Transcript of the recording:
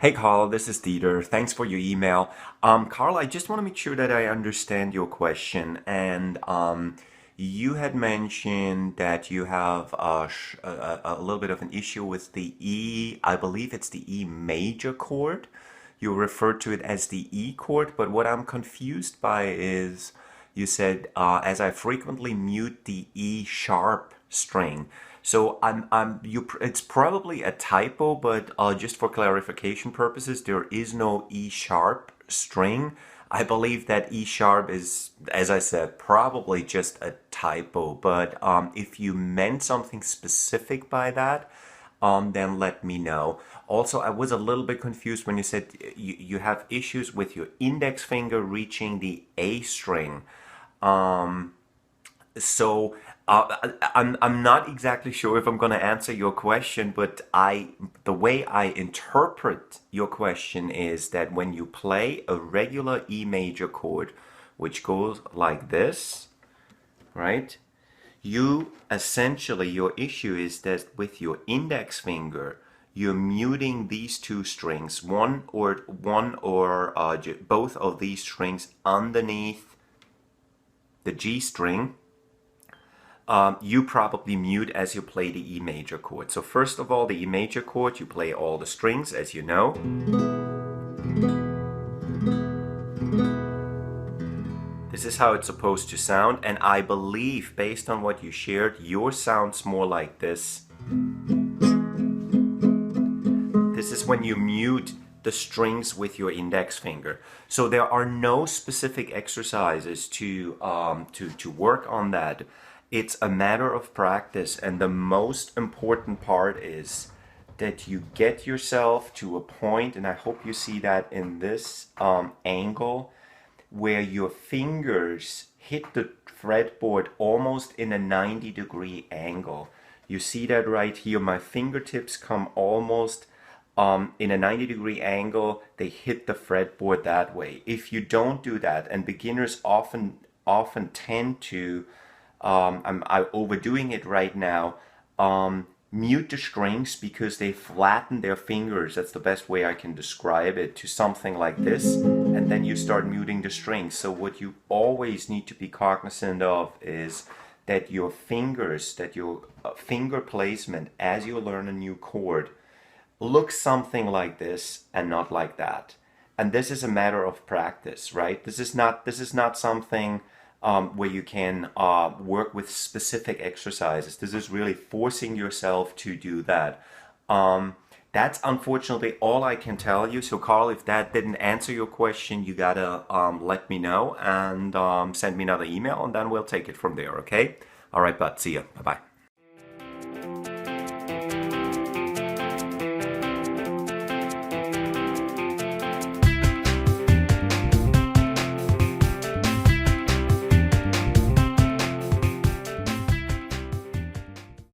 Hey Carl, this is Dieter. Thanks for your email. Carl, I just want to make sure that I understand your question. And you had mentioned that you have a little bit of an issue with the E, I believe it's the E major chord. You referred to it as the E chord, but what I'm confused by is you said, as I frequently mute the E sharp string. So it's probably a typo, but just for clarification purposes, there is no E sharp string. I believe that E sharp is, as I said, probably just a typo. But if you meant something specific by that, then let me know. Also, I was a little bit confused when you said you have issues with your index finger reaching the A string. Um, so I'm not exactly sure if I'm going to answer your question, but the way I interpret your question is that when you play a regular E major chord, which goes like this, right? You essentially, your issue is that with your index finger, you're muting these two strings, one or both of these strings underneath the G string. You probably mute as you play the E major chord. So first of all, the E major chord, you play all the strings, as you know. This is how it's supposed to sound, and I believe, based on what you shared, yours sounds more like this. This is when you mute the strings with your index finger. So there are no specific exercises to work on that. It's a matter of practice, and the most important part is that you get yourself to a point, and I hope you see that in this angle, where your fingers hit the fretboard almost in a 90-degree angle. You see that right here, my fingertips come almost in a 90-degree angle, they hit the fretboard that way. If you don't do that, and beginners often tend to, I'm overdoing it right now, mute the strings because they flatten their fingers. That's the best way I can describe it, to something like this, and then you start muting the strings. So what you always need to be cognizant of is that your fingers, that your finger placement as you learn a new chord looks something like this and not like that. And this is a matter of practice, right? This is not something where you can work with specific exercises. This is really forcing yourself to do that. That's unfortunately all I can tell you. So Carl, if that didn't answer your question, you gotta let me know and send me another email, and then we'll take it from there, okay? All right, bud, see ya. Bye-bye.